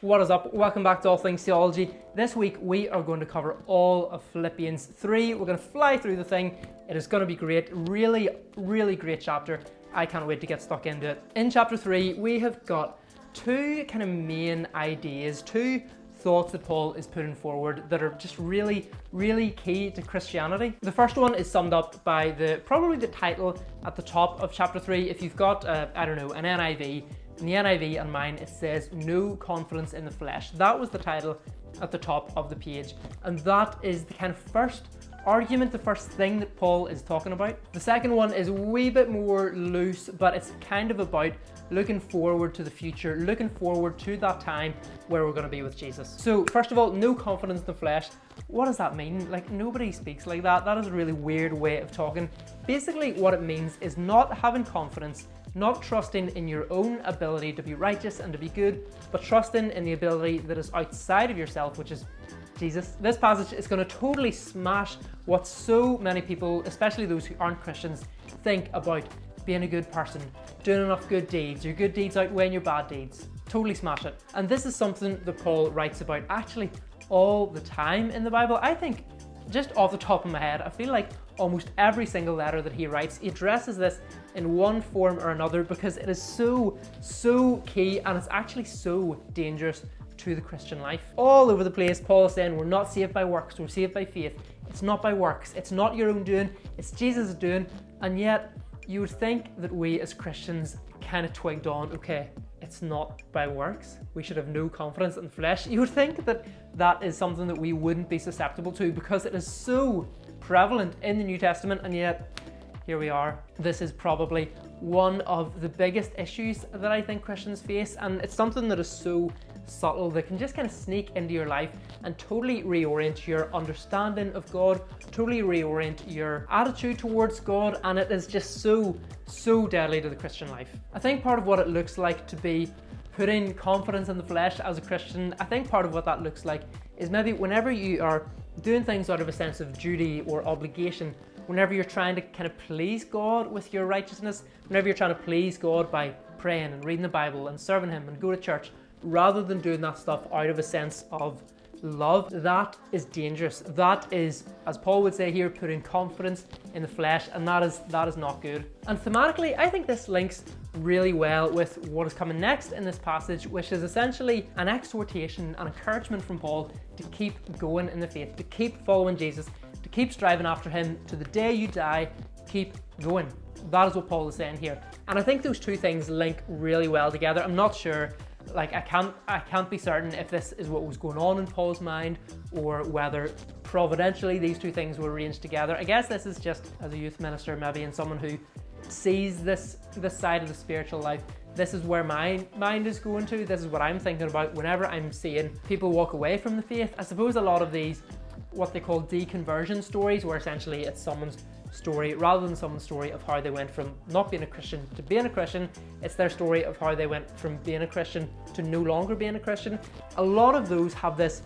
What is up? Welcome back to All Things Theology. This week we are going to cover all of Philippians 3. We're going to fly through the thing. It is going to be great. Really, really great chapter. I can't wait to get stuck into it. In chapter 3, we have got two kind of main ideas, two thoughts that Paul is putting forward that are just really, really key to Christianity. The first one is summed up by probably the title at the top of chapter 3. If you've got, an NIV, in the NIV and mine, it says, "No confidence in the flesh." That was the title at the top of the page. And that is the kind of first argument, the first thing that Paul is talking about. The second one is a wee bit more loose, but it's kind of about looking forward to the future, looking forward to that time where we're going to be with Jesus. So first of all, no confidence in the flesh. What does that mean? Like, nobody speaks like that. That is a really weird way of talking. Basically, what it means is not having confidence, not trusting in your own ability to be righteous and to be good, but trusting in the ability that is outside of yourself, which is Jesus. This passage is going to totally smash what so many people, especially those who aren't Christians, think about being a good person, doing enough good deeds, your good deeds outweighing your bad deeds. Totally smash it. And this is something that Paul writes about actually all the time in the Bible. I think, just off the top of my head, I feel like almost every single letter that he writes, he addresses this in one form or another because it is so key, and it's actually so dangerous to the Christian life. All over the place, Paul is saying we're not saved by works, we're saved by faith. It's not by works, it's not your own doing, it's Jesus' doing. And yet you would think that we as Christians kind of twigged on, okay, it's not by works, we should have no confidence in the flesh. You would think that that is something that we wouldn't be susceptible to because it is so prevalent in the New Testament, and yet here we are. This is probably one of the biggest issues that I think Christians face, and it's something that is so subtle that can just kind of sneak into your life and totally reorient your understanding of God, totally reorient your attitude towards God, and it is just so deadly to the Christian life. I think part of what it looks like to be putting confidence in the flesh as a Christian, I think part of what that looks like is maybe whenever you are doing things out of a sense of duty or obligation, whenever you're trying to kind of please God with your righteousness, whenever you're trying to please God by praying and reading the Bible and serving Him and go to church, rather than doing that stuff out of a sense of love, that is dangerous. That is, as Paul would say here, putting confidence in the flesh, and that is not good. And thematically, I think this links really well with what is coming next in this passage, which is essentially an exhortation, an encouragement from Paul to keep going in the faith, to keep following Jesus, to keep striving after Him to the day you die. Keep going. That is what Paul is saying here. And I think those two things link really well together. I'm not sure, like I can't be certain if this is what was going on in Paul's mind or whether providentially these two things were arranged together. I guess this is just as a youth minister maybe, and someone who sees this side of the spiritual life. This is where my mind is going to. This is what I'm thinking about whenever I'm seeing people walk away from the faith. I suppose a lot of these, what they call deconversion stories, where essentially it's someone's story rather than someone's story of how they went from not being a Christian to being a Christian. It's their story of how they went from being a Christian to no longer being a Christian. A lot of those have this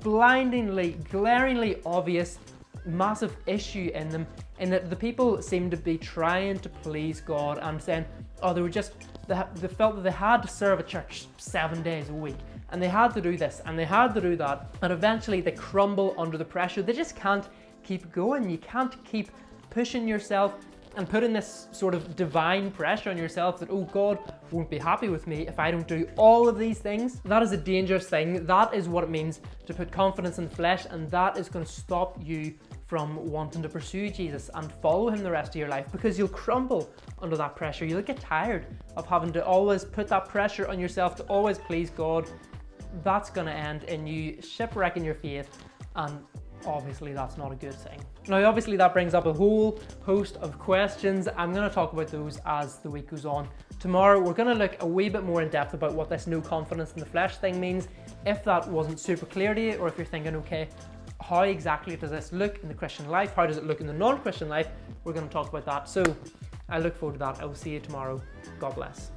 blindingly, glaringly obvious, massive issue in them, in that the people seem to be trying to please God and saying, oh, they felt that they had to serve a church 7 days a week, and they had to do this and they had to do that, and eventually they crumble under the pressure. They just can't keep going. You can't keep pushing yourself and putting this sort of divine pressure on yourself that, oh, God won't be happy with me if I don't do all of these things. That is a dangerous thing. That is what it means to put confidence in the flesh, and that is going to stop you from wanting to pursue Jesus and follow Him the rest of your life, because you'll crumble under that pressure. You'll get tired of having to always put that pressure on yourself to always please God. That's going to end in you shipwrecking your faith, and obviously that's not a good thing. Now obviously that brings up a whole host of questions. I'm going to talk about those as the week goes on. Tomorrow we're going to look a wee bit more in depth about what this no confidence in the flesh thing means. If that wasn't super clear to you, or if you're thinking, okay, how exactly does this look in the Christian life? How does it look in the non-Christian life? We're going to talk about that. So I look forward to that. I will see you tomorrow. God bless.